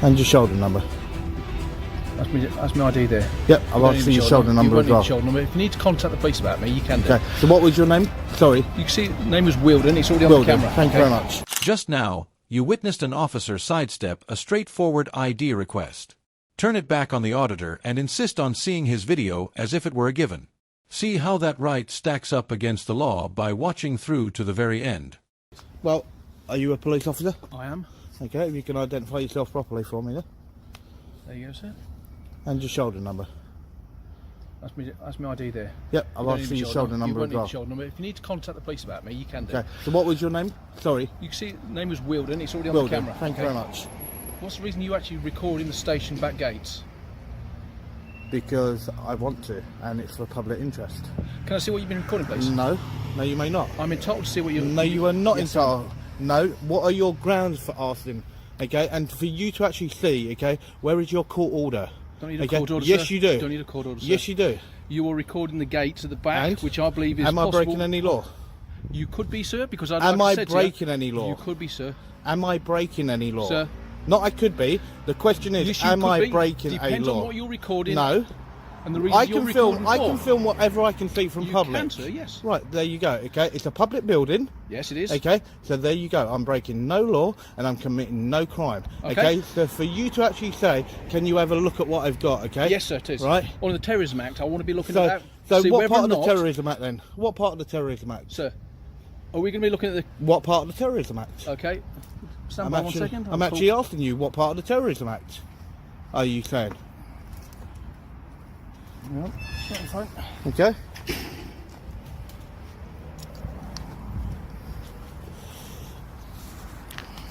And your shoulder number. That's my ID there. Yep, I've asked for your shoulder number as well. Shoulder number. If you need to contact the police about me, you can do. Okay, so what was your name? Sorry. You can see the name was Wilden, it's already on the camera. Thank you very much. Just now, you witnessed an officer sidestep a straightforward ID request. Turn it back on the auditor and insist on seeing his video as if it were a given. See how that right stacks up against the law by watching through to the very end. Well, are you a police officer? I am. Okay, if you can identify yourself properly for me, There you go, sir. and your shoulder number. That's my ID there. Yep, I've asked for your shoulder number as well. Shoulder number. If you need to contact the police about me, you can do. Okay, so what was your name? Sorry. You can see the name was Wilden, it's already on Wilden, the camera. thank you very much. What's the reason you actually recording the station back gates? Because I want to, and it's for public interest. Can I see what you've been recording, please? No, you may not. I'm entitled to see what you... No, you are not entitled. No, what are your grounds for asking? Okay, and for you to actually see, okay, where is your court order? Don't need a court order, Yes, sir. you do. Don't need a court order, sir. Yes, you do. You are recording the gates at the back, And? which I believe is Am I possible. breaking any law? You could be, sir, because I'd Am like I to say to breaking any law? You could be, sir. Am I breaking any law? Sir. Not I could be. The question is, Yes, you am could I be. breaking a Depends law? on what you're recording. No. And the reason I you're can film. recording I for. can film whatever I can see from You public. can, sir, yes. Right, there you go. Okay, it's a public building. Yes, it is. Okay, so there you go. I'm breaking no law and I'm committing no crime. Okay. So for you to actually say, can you have a look at what I've got? Okay. Yes, sir, it is. Right. On the Terrorism Act, I want to be looking So, at that. so see what whether part or of the not, Terrorism Act then? What part of the Terrorism Act? Sir, are we going to be looking at the... What part of the Terrorism Act? Okay. Stand by 1 second. I'm actually asking you what part of the Terrorism Act are you saying? Yep. Fine. Okay.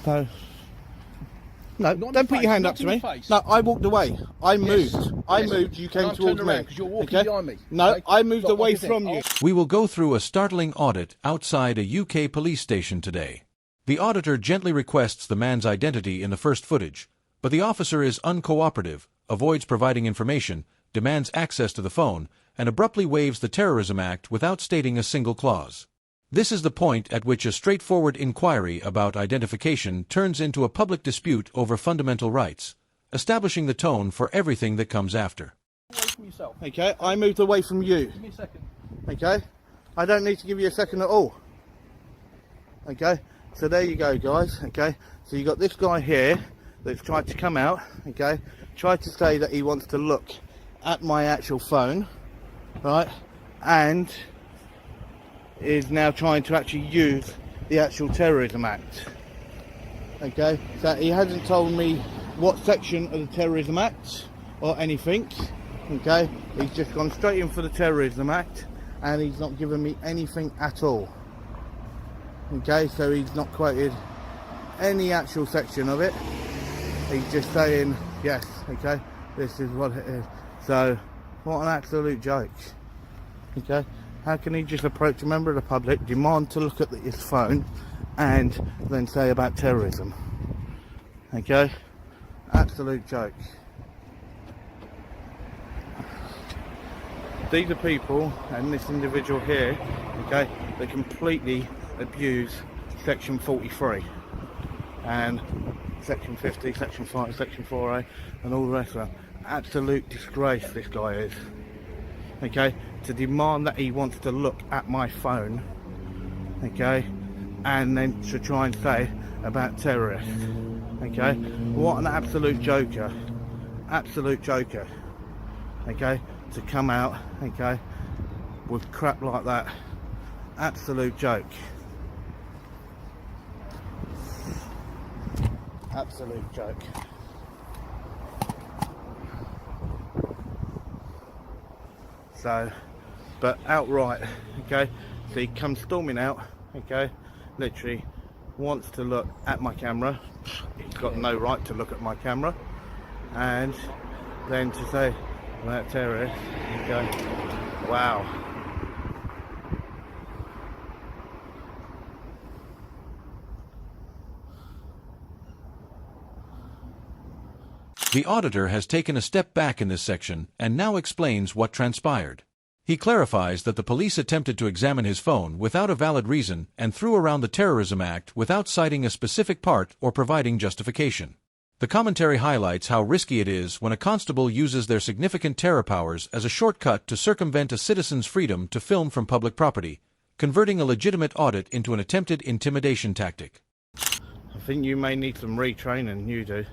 So, no, don't put your hand up to me. No, I walked away. I moved. I moved. You came towards me. Because you're walking behind me. No, Okay? I moved Look, away what do you from think? you. We will go through a startling audit outside a UK police station today. The auditor gently requests the man's identity in the first footage, but the officer is uncooperative, avoids providing information, demands access to the phone, and abruptly waives the Terrorism Act without stating a single clause. This is the point at which a straightforward inquiry about identification turns into a public dispute over fundamental rights, establishing the tone for everything that comes after. Away from yourself. Okay, I moved away from you. Give me a second. Okay, I don't need to give you a second at all. Okay, so there you go, guys. Okay, so you got this guy here that's tried to come out. Okay, tried to say that he wants to look at my actual phone, right, and is now trying to actually use the actual Terrorism Act. Okay, so he hasn't told me what section of the Terrorism Act or anything. Okay, he's just gone straight in for the Terrorism Act and he's not given me anything at all. Okay, so he's not quoted any actual section of it. He's just saying, yes, okay, this is what it is. So, what an absolute joke. Okay, how can he just approach a member of the public, demand to look at his phone, and then say about terrorism? Okay, absolute joke. These are people, and this individual here, okay, that completely abuse Section 43 and Section 50, Section 5, Section 4A, and all the rest of them. Absolute disgrace this guy is. Okay, to demand that he wants to look at my phone, okay, and then to try and say about terrorists. Okay, what an absolute joker. Absolute joker. Okay, to come out, okay, with crap like that. Absolute joke. Absolute joke. So, but outright, okay, so he comes storming out, okay, literally wants to look at my camera. He's got no right to look at my camera, and then to say about terrorists, okay, wow. The auditor has taken a step back in this section and now explains what transpired. He clarifies that the police attempted to examine his phone without a valid reason and threw around the Terrorism Act without citing a specific part or providing justification. The commentary highlights how risky it is when a constable uses their significant terror powers as a shortcut to circumvent a citizen's freedom to film from public property, converting a legitimate audit into an attempted intimidation tactic. I think you may need some retraining, you do.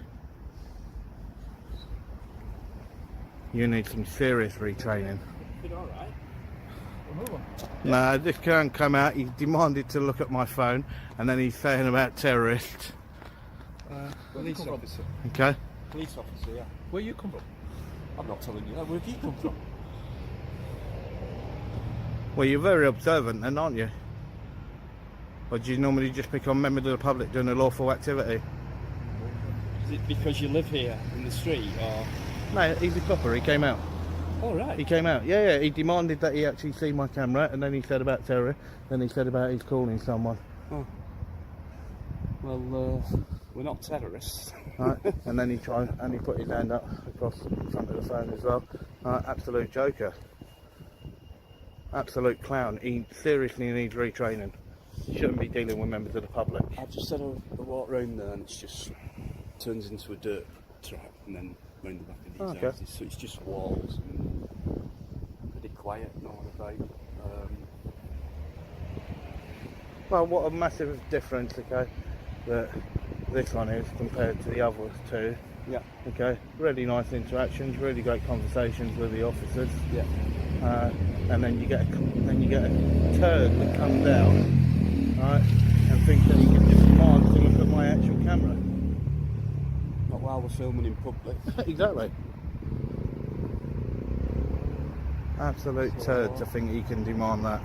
You need some serious retraining. Been all right. No, this can't come out. He demanded to look at my phone, and then he's saying about terrorists. Police officer. Okay? Police officer, yeah. Where you come from? I'm not telling you that. Where have you come from? Well, you're very observant then, aren't you? Or do you normally just pick on members of the public doing a lawful activity? Is it because you live here in the street, or...? No, he's a copper. He came out. All right. He came out. Yeah, yeah. He demanded that he actually see my camera, and then he said about terror. Then he said about he's calling someone. Oh. Well, we're not terrorists. Right. And then he tried, and he put his hand up across the front of the phone as well. Absolute joker. Absolute clown. He seriously needs retraining. He shouldn't be dealing with members of the public. I just had a walk round there, and it's just turns into a dirt trap, and then round the back of these houses. So it's just walls and pretty quiet, not about. Well, what a massive difference, okay, that this one is compared to the other two. Yeah. Okay, really nice interactions, really great conversations with the officers. Yeah. And then you get a turd that comes down, right, and thinks that he can just demand to look at my actual camera. Not while we're filming in public. Exactly. Absolute turd to think he can demand that.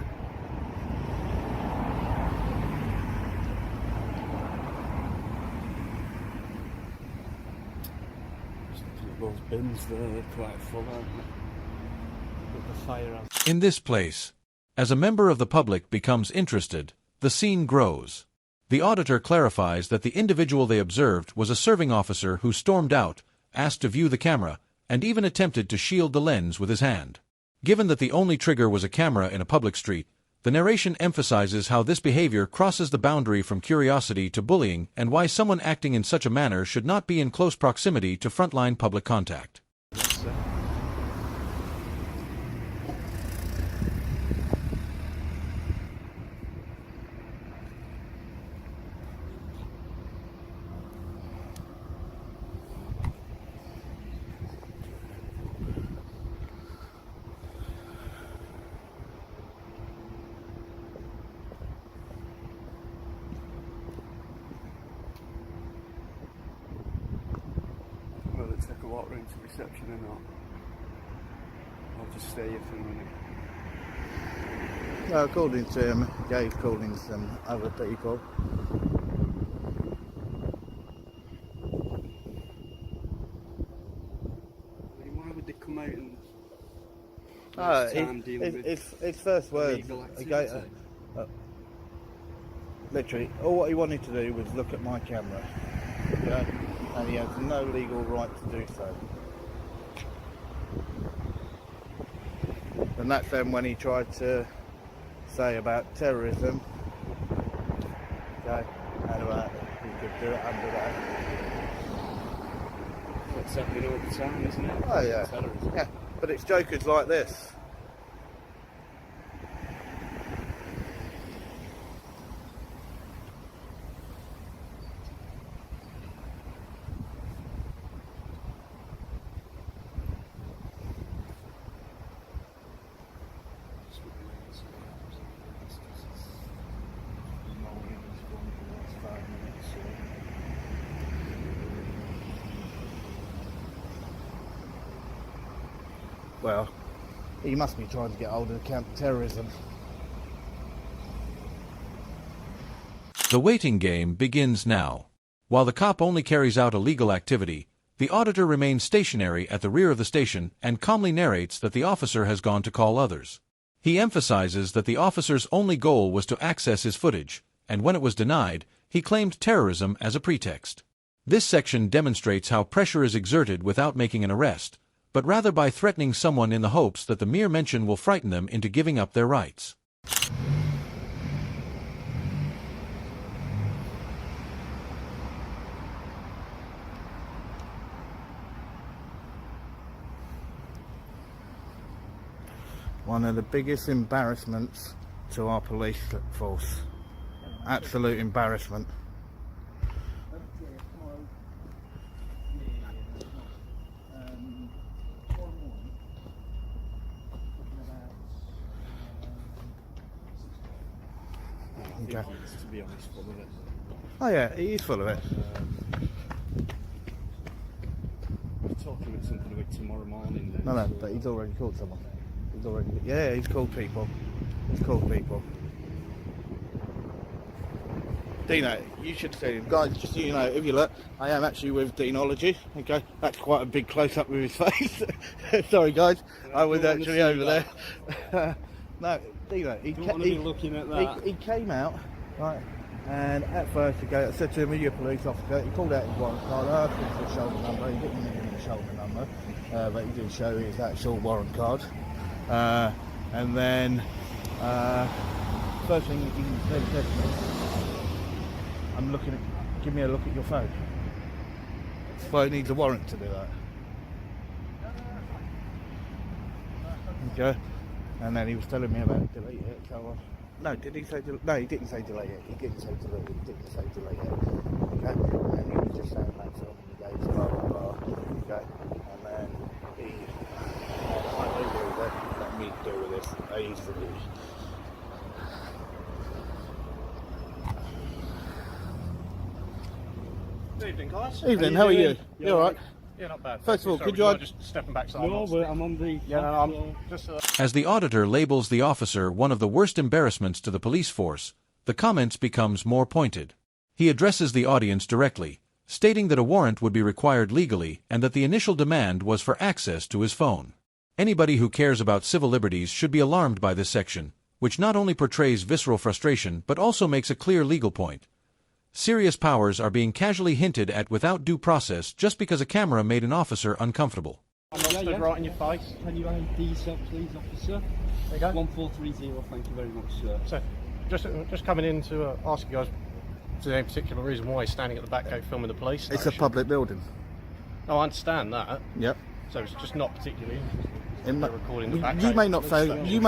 Those bins there, they're quite full, aren't they? With the fire out. In this place, as a member of the public becomes interested, the scene grows. The auditor clarifies that the individual they observed was a serving officer who stormed out, asked to view the camera, and even attempted to shield the lens with his hand. Given that the only trigger was a camera in a public street, the narration emphasizes how this behavior crosses the boundary from curiosity to bullying and why someone acting in such a manner should not be in close proximity to frontline public contact. Well, let's take a walk round to reception or not. I'll just stay here for a minute. Well, according to him, Gabe's calling some other people. I mean, why would they come out and His first words, illegal okay, activity? literally, all what he wanted to do was look at my camera, okay? And he has no legal right to do so. And that's then when he tried to say about terrorism, okay, and about he could do it under that. What's happening all the time, isn't it? Oh yeah, Terrorism. yeah, but it's jokers like this. Well, he must be trying to get hold of camp terrorism. The waiting game begins now. While the cop only carries out illegal activity, the auditor remains stationary at the rear of the station and calmly narrates that the officer has gone to call others. He emphasizes that the officer's only goal was to access his footage, and when it was denied, he claimed terrorism as a pretext. This section demonstrates how pressure is exerted without making an arrest, but rather by threatening someone in the hopes that the mere mention will frighten them into giving up their rights. One of the biggest embarrassments to our police force. Absolute embarrassment. Okay. To be honest, full of it. Oh yeah, he is full of it. We're talking about something about tomorrow morning then. No, but he's already called someone. He's called people. Dino, you should see him. Guys, just so you know, if you look, I am actually with Deanology. Okay, that's quite a big close-up with his face. Sorry guys, I was actually over there. No, Dino, he looking at that. He came out, right, and at first I said to him, are you a police officer? He called out his warrant card, I asked him for the shoulder number, he didn't give me the shoulder number, but he did show his actual warrant card. And then, first thing he said to me, give me a look at your phone. Well, he needs a warrant to do that. Okay. And then he was telling me about delete it, so no, did he say no, he didn't say delete it. He didn't say delete it. Okay. And he was just saying that to him, he goes, blah blah blah. Okay. And then he let me deal with this easily. Good evening, guys. Evening, how are you? You alright? Yeah, not bad. First of all, Sorry, could you just stepping back? So I'm on the. Yeah, no, I'm just. As the auditor labels the officer one of the worst embarrassments to the police force, the comments becomes more pointed. He addresses the audience directly, stating that a warrant would be required legally and that the initial demand was for access to his phone. Anybody who cares about civil liberties should be alarmed by this section, which not only portrays visceral frustration but also makes a clear legal point. Serious powers are being casually hinted at without due process just because a camera made an officer uncomfortable. I'm not stood right in your face. Can you ID sir, please, officer? There you go. 1430, thank you very much, sir. So, just coming in to ask you guys, is there any particular reason why you're standing at the back gate filming the police station? It's a public building. No, I understand that. Yep. So it's just not particularly It interesting. ma- Recording the back you gate. may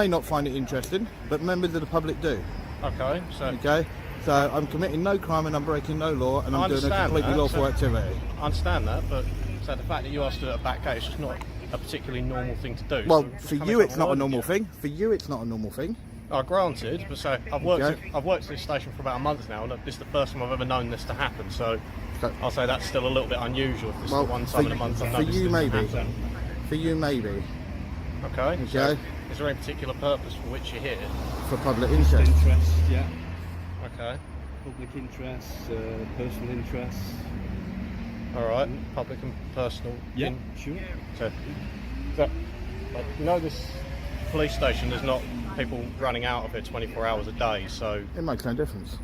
not find it interesting, but members of the public do. Okay, so Okay. So I'm committing no crime and I'm breaking no law and I I'm doing a understand completely that, lawful so- activity. I understand that, but so the fact that you are stood at a back gate is just not a particularly normal thing to do. Well, So just for coming you from it's not a word normal check. thing. For you it's not a normal thing. Oh, granted, but so I've worked Okay. I've worked at this station for about a month now, and this is the first time I've ever known this to happen. So So- I'll say that's still a little bit unusual. If this Well, is the one for time in a you- month I've for noticed you this maybe. happen. For you maybe. Okay. So Okay. is there any particular purpose for which you're here? For public interest. Interest, yeah. Okay. Public interest, personal interest. All right. Public and personal. Yeah, sure. So, you know, this police station, there's not people running out of it 24 hours a day. So It makes no difference.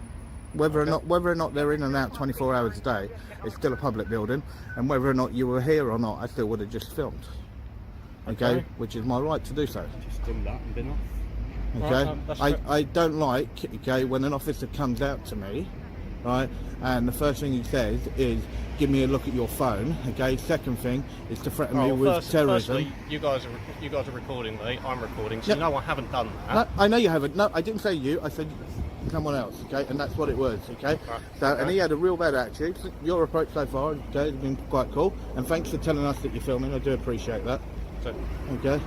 Whether or not they're in and out 24 hours a day, it's still a public building, and whether or not you were here or not, I still would have just filmed. Okay, which is my right to do so. Just done that and been off. Okay, Right, that's fair. I don't like, okay, when an officer comes out to me, right, and the first thing he says is, give me a look at your phone. Okay, second thing is to threaten me with terrorism. Firstly, you guys are recording me. I'm recording, so Yep. you know I haven't done that. No, I know you haven't. No, I didn't say you. I said someone else. Okay, and that's what it was. Okay. Right, So, okay. and he had a real bad attitude. Your approach so far, okay, has been quite cool. And thanks for telling us that you're filming. I do appreciate that. So, Okay.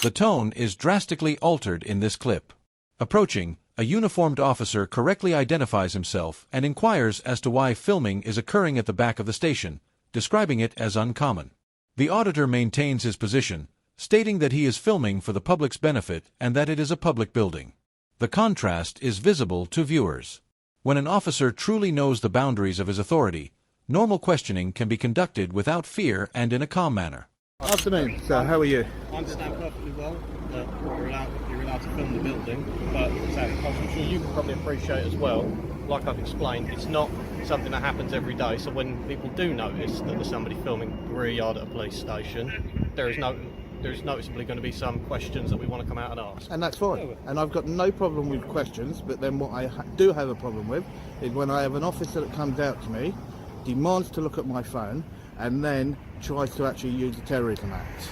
The tone is drastically altered in this clip. Approaching, a uniformed officer correctly identifies himself and inquires as to why filming is occurring at the back of the station, describing it as uncommon. The auditor maintains his position, stating that he is filming for the public's benefit and that it is a public building. The contrast is visible to viewers. When an officer truly knows the boundaries of his authority, normal questioning can be conducted without fear and in a calm manner. Afternoon. So, how are you? I understand perfectly well that you're allowed to film the building, but as I'm sure you can probably appreciate as well, like I've explained, it's not something that happens every day. So when people do notice that there's somebody filming the rear yard at a police station, there's noticeably going to be some questions that we want to come out and ask. And that's fine. And I've got no problem with questions, but then what I do have a problem with is when I have an officer that comes out to me, demands to look at my phone, and then tries to actually use the Terrorism Act.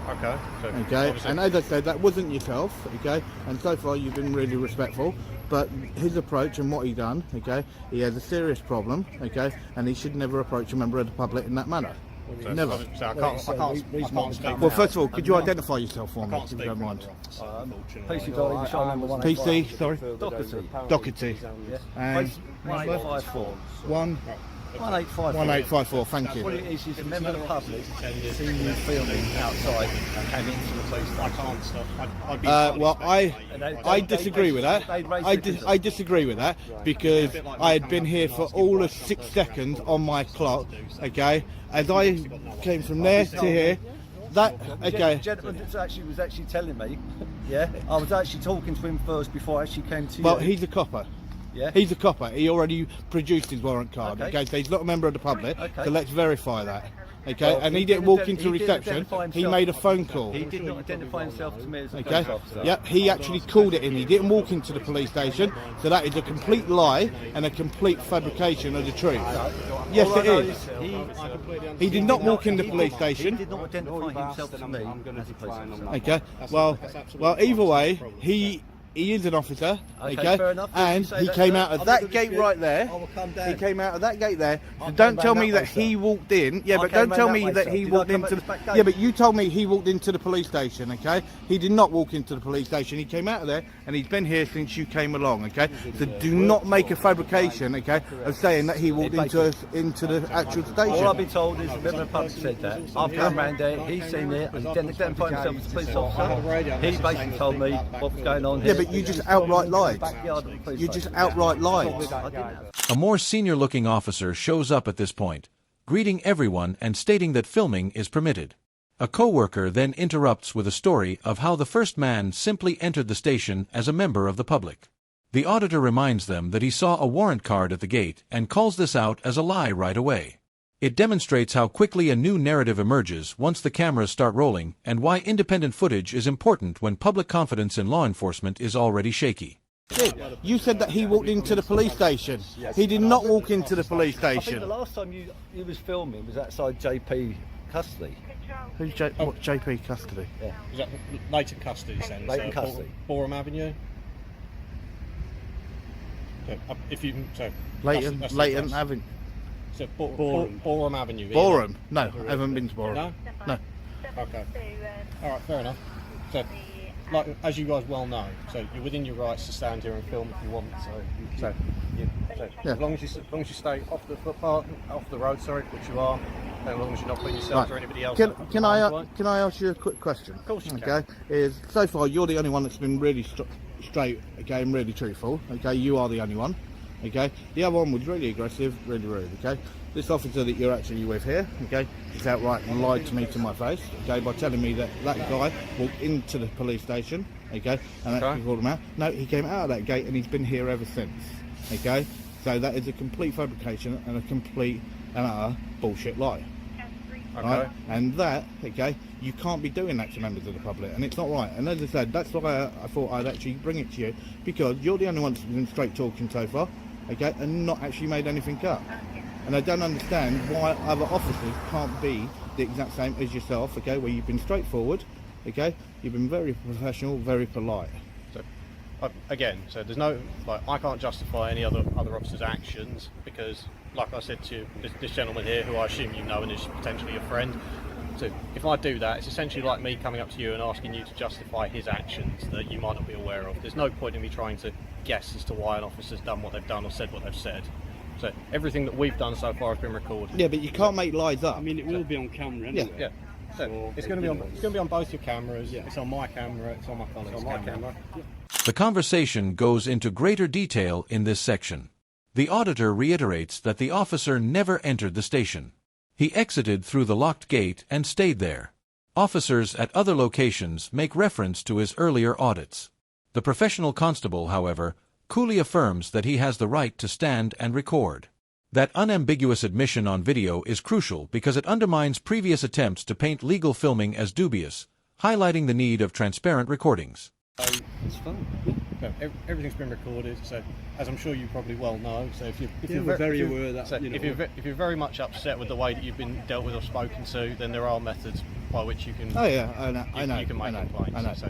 Okay. So Okay, obviously- and as I said, that wasn't yourself, okay, and so far you've been really respectful, but his approach and what he done, okay, he has a serious problem, okay, and he should never approach a member of the public in that manner. So, Never. So I can't speak. Well, first of all, could you identify yourself for I me, can't if speak you don't for mind? another officer, unfortunately. PC Dolly, shot number 185. PC, sorry? Doherty. Doherty. Yeah. And 1854. 1854, thank What you. it is a member of the public seen you filming outside and came into the police I station. can't stop. I'd be Well, I They- disagree with that. they'd raised I, the concern. I disagree with that because I had been here for all of 6 seconds on my clock, okay? As I came from there to here, that, okay, Gentleman that was actually telling me, yeah, I was actually talking to him first before I actually came to well, you. he's a copper. Yeah. He's a copper. He already produced his warrant card, Okay. okay? So he's not a member of the public, Okay. so let's verify that. Okay, Well, and he he didn't didn't walk ident- into he didn't reception, identify he himself. made a phone call. He did not identify himself to me as a Okay. police officer. Yep, he actually called it in. He didn't walk into the police station, so that is a complete lie and a complete fabrication of the truth. Yes, All I it know is. He He did not walk in the police He station. did not identify himself to me as a police officer. Okay. Well, either way, he is an officer. Okay, Okay. fair enough. And If you say he that, came sir, out of I'm that not gate good. right there. I will come down. He came out of that gate there. So I don't came tell round me that that way, he sir. walked in. Yeah, I but came don't round tell that me way, that sir. he Did I walked come into. out this back gate? Yeah, but you told me he walked into the police station. Okay. He did not walk into the police station. He came out of there, and he's been here since you came along. Okay. So do not make a fabrication. Okay, of saying that he walked into the actual All I've station. been told is the member of the public said that. I've come round there, he's seen it, he didn't identify himself as a police officer. He basically told me what was going on Yeah, here. but you just outright lied. Backyard of the police You just station. outright lied. I didn't. A more senior-looking officer shows up at this point, greeting everyone and stating that filming is permitted. A co-worker then interrupts with a story of how the first man simply entered the station as a member of the public. The auditor reminds them that he saw a warrant card at the gate and calls this out as a lie right away. It demonstrates how quickly a new narrative emerges once the cameras start rolling and why independent footage is important when public confidence in law enforcement is already shaky. You said that he walked into the police station. He did not walk into the police I think the station. last time you was filming was outside JP custody. Who's JP custody? Is that latent custody then? Latent custody. Boreham Avenue. So, if you so Leighton that's the address. Avenue. So Boreham Avenue. Boreham? No, I haven't been to Boreham. No. No. Okay. All right. Fair enough. So, like as you guys well know, so you're within your rights to stand here and film if you want. So Yeah. as long as you stay off the footpath, off the road, sorry, which you are, and as long as you're not putting yourself or anybody else. Can harm's way. I ask you a quick question? Of course you can. Okay. Is so far you're the only one that's been really straight, okay, and really truthful. Okay, you are the only one. Okay. The other one was really aggressive, really rude. Okay. This officer that you're actually with here, okay, is outright lied to me to my face, okay, by telling me that that guy walked into the police station, okay, and actually called him out. No, he came out of that gate and he's been here ever since, okay. So that is a complete fabrication and a complete and utter bullshit lie. Okay. Right? And that, okay, you can't be doing that to members of the public, and it's not right. And as I said, that's why I thought I'd actually bring it to you, because you're the only one that's been straight talking so far, okay, and not actually made anything up. And I don't understand why other officers can't be the exact same as yourself, okay, where you've been straightforward, okay, you've been very professional, very polite. So, again, so there's no, like, I can't justify any other officer's actions because, like I said to you, this gentleman here, who I assume you know and is potentially your friend, so if I do that, it's essentially like me coming up to you and asking you to justify his actions that you might not be aware of. There's no point in me trying to guess as to why an officer's done what they've done or said what they've said. So everything that we've done so far has been recorded. Yeah, but you can't make lies up. I mean, it will be on camera anyway. Yeah. So it's going to be on both your cameras. Yeah. It's on my camera. It's on my colleague's camera. The conversation goes into greater detail in this section. The auditor reiterates that the officer never entered the station. He exited through the locked gate and stayed there. Officers at other locations make reference to his earlier audits. The professional constable, however, coolly affirms that he has the right to stand and record. That unambiguous admission on video is crucial because it undermines previous attempts to paint legal filming as dubious, highlighting the need of transparent recordings. It's fun. So everything's been recorded. So as I'm sure you probably well know. So if you're very aware that if you're very much upset with the way that you've been dealt with or spoken to, then there are methods by which you can. Oh yeah, I know. You can make complaints. I know. So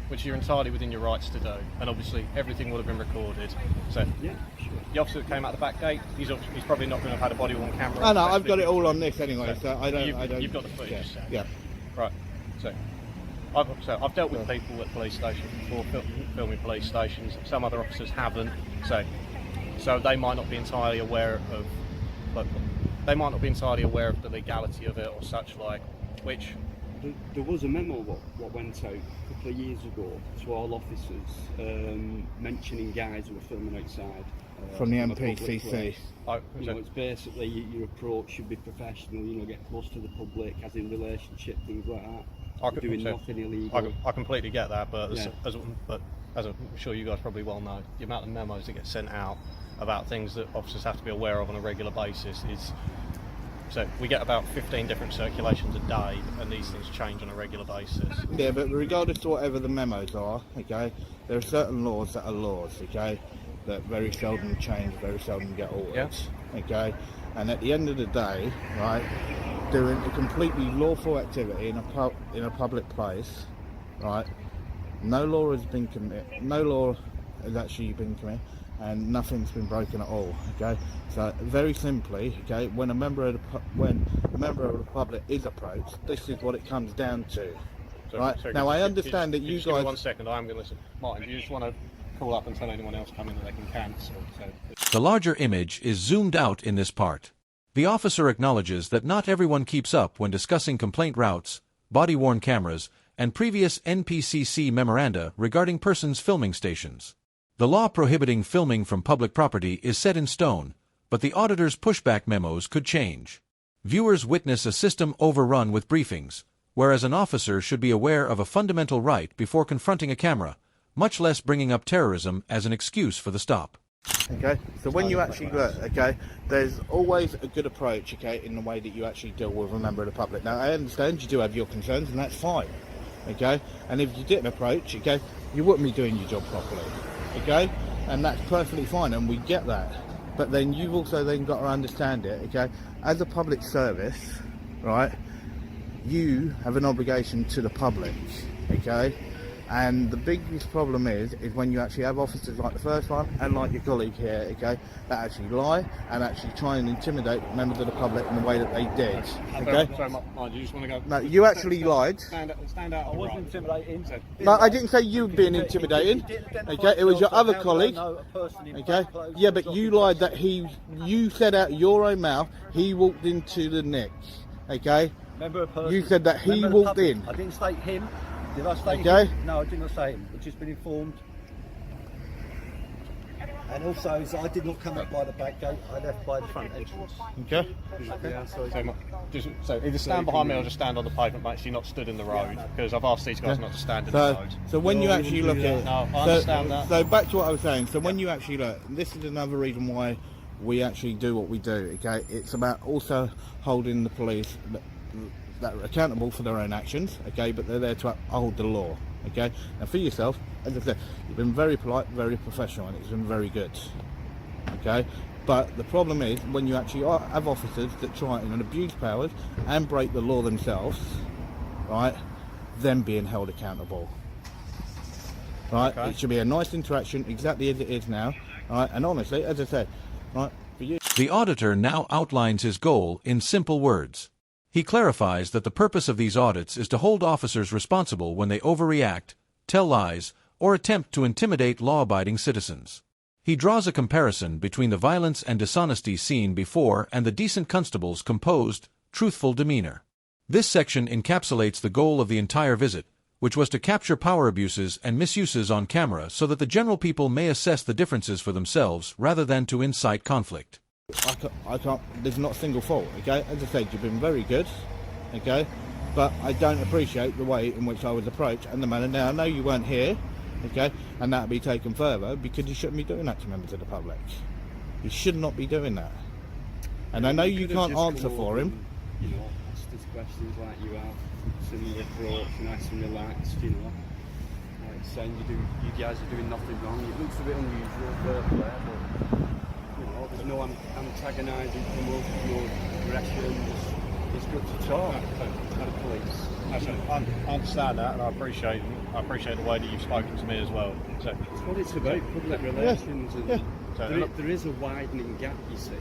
which you're entirely within your rights to do, and obviously everything will have been recorded. So yeah, sure. the officer that came out the back gate, he's probably not going to have had a body-worn camera. Oh no, I've got it all on this anyway, so I don't. You've got the footage. Yeah. Right. So I've dealt with people at police stations before, filming police stations. Some other officers haven't. So they might not be entirely aware of, the legality of it or such like, which. There was a memo what went out a couple of years ago to all officers mentioning guys who were filming outside. From the MPCC. It's basically your approach should be professional. Get close to the public, as in relationship, things like that. Doing nothing illegal. I completely get that, but as I'm sure you guys probably well know, the amount of memos that get sent out about things that officers have to be aware of on a regular basis is. So we get about 15 different circulations a day, and these things change on a regular basis. Yeah, but regardless to whatever the memos are, okay, there are certain laws that are laws, okay, that very seldom change, very seldom get altered, okay, and at the end of the day, right, doing a completely lawful activity in a public place, right, no law has actually been committed, and nothing's been broken at all. Okay, so very simply, okay, when a member of the public is approached, this is what it comes down to. Right now, I understand that you guys. Give me 1 second. I'm going to listen. Martin, do you just want to call up and tell anyone else coming that they can cancel? The larger image is zoomed out in this part. The officer acknowledges that not everyone keeps up when discussing complaint routes, body-worn cameras, and previous NPCC memoranda regarding persons filming stations. The law prohibiting filming from public property is set in stone, but the auditor's pushback memos could change. Viewers witness a system overrun with briefings, whereas an officer should be aware of a fundamental right before confronting a camera, much less bringing up terrorism as an excuse for the stop. Okay, so when you actually look, okay, there's always a good approach, okay, in the way that you actually deal with a member of the public. Now, I understand you do have your concerns, and that's fine, okay, and if you didn't approach, okay, you wouldn't be doing your job properly. Okay, and that's perfectly fine, and we get that. But then you've also then got to understand it. Okay, as a public service, right? You have an obligation to the public. Okay, and the biggest problem is when you actually have officers like the first one and like your colleague here, okay, that actually lie and actually try and intimidate members of the public in the way that they did. Okay. Sorry, Mark, you just want to go? No, you actually lied. Stand out. I wasn't intimidating. No, I didn't say you being intimidating. Okay, it was your other colleague. Okay, yeah, but you lied that you said out of your own mouth he walked into the nick. Okay, you said that he walked in. I didn't state him. Did I state him? No, I did not say him. I've just been informed. And also, I did not come up by the back gate. I left by the front entrance. Okay. So either stand behind me or just stand on the pavement, mate, so you're not stood in the road, because I've asked these guys not to stand in the road. So when you actually look at it, no, I understand that. So back to what I was saying. So when you actually look, this is another reason why we actually do what we do. Okay, it's about also holding the police that are accountable for their own actions, okay, but they're there to uphold the law, okay. And for yourself, as I said, you've been very polite, very professional, and it's been very good, okay. But the problem is when you actually have officers that try and abuse powers and break the law themselves, right, them being held accountable, right. Okay. It should be a nice interaction, exactly as it is now, right. And honestly, as I said, right, for you. The auditor now outlines his goal in simple words. He clarifies that the purpose of these audits is to hold officers responsible when they overreact, tell lies, or attempt to intimidate law-abiding citizens. He draws a comparison between the violence and dishonesty seen before and the decent constable's composed, truthful demeanor. This section encapsulates the goal of the entire visit, which was to capture power abuses and misuses on camera so that the general people may assess the differences for themselves rather than to incite conflict. I can't, there's not a single fault, okay? As I said, you've been very good, okay? But I don't appreciate the way in which I was approached and the manner. Now, I know you weren't here, okay? And that'll be taken further because you shouldn't be doing that to members of the public. You should not be doing that. And I know you can't answer for him. Ask us questions like you have, similar approach, nice and relaxed, saying you guys are doing nothing wrong. It looks a bit unusual, fair play, but you know, there's no antagonising, promoting, no aggression. It's good to talk to the police. I understand that, and I appreciate the way that you've spoken to me as well. So It's what it's about, public relations, and So there is a widening gap, you see,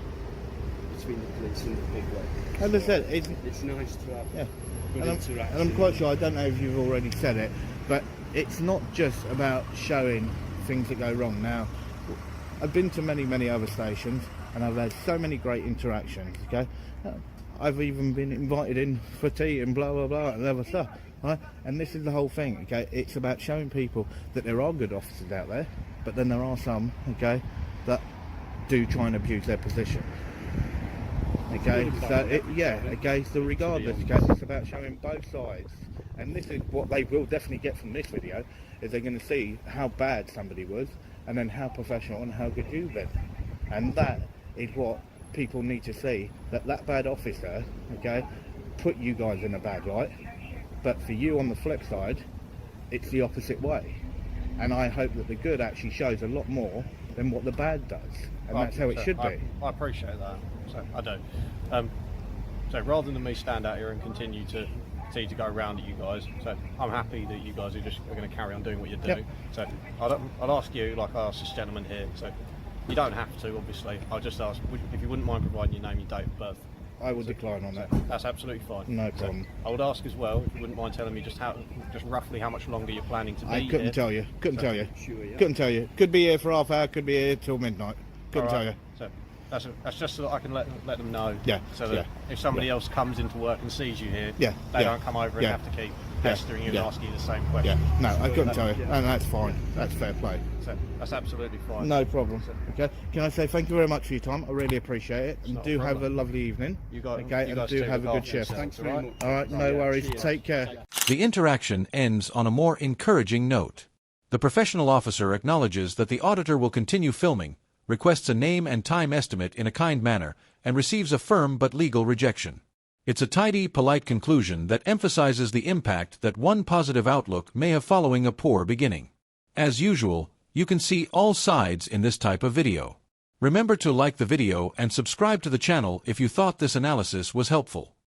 between the police and the public. As I said, It's nice to have good and interaction. I'm quite sure, I don't know if you've already said it, but it's not just about showing things that go wrong. Now, I've been to many other stations, and I've had so many great interactions, okay? I've even been invited in for tea and blah blah blah and other stuff, right? And this is the whole thing, okay? It's about showing people that there are good officers out there, but then there are some, okay, that do try and abuse their position. Okay, so regardless, okay, it's about showing both sides, and this is what they will definitely get from this video, is they're going to see how bad somebody was, and then how professional and how good you've been, and that is what people need to see, that bad officer, okay, put you guys in a bad light, but for you on the flip side, it's the opposite way, and I hope that the good actually shows a lot more than what the bad does, and that's how it should be. I appreciate that. So I do. So rather than me stand out here and continue to go around at you guys, so I'm happy that you guys are going to carry on doing what you're doing. Yep. So I'd ask you, like I asked this gentleman here. So you don't have to, obviously. I'll just ask if you wouldn't mind providing your name, your date of birth. I will decline on that. That's absolutely fine. No problem. I would ask as well if you wouldn't mind telling me just roughly how much longer you're planning to be I couldn't here. tell you. Couldn't tell you. Sure, yeah. Couldn't tell you. Could be here for half hour. Could be here till midnight. Couldn't tell you. So that's just so that I can let them know. Yeah. So that if somebody else comes into work and sees you here, they don't come over and have to keep pestering you and asking you the same question. Yeah. No, I couldn't tell you. And that's fine. That's fair play. So that's absolutely fine. No problem. Okay. Can I say thank you very much for your time? I really appreciate it. And not do a have a problem. lovely evening. You got. Okay. You And guys do too, have a look good after shift. yourselves, Thanks very all right? much. All right. No worries. Cheers. Take care. The interaction ends on a more encouraging note. The professional officer acknowledges that the auditor will continue filming, requests a name and time estimate in a kind manner, and receives a firm but legal rejection. It's a tidy, polite conclusion that emphasizes the impact that one positive outlook may have following a poor beginning. As usual, you can see all sides in this type of video. Remember to like the video and subscribe to the channel if you thought this analysis was helpful.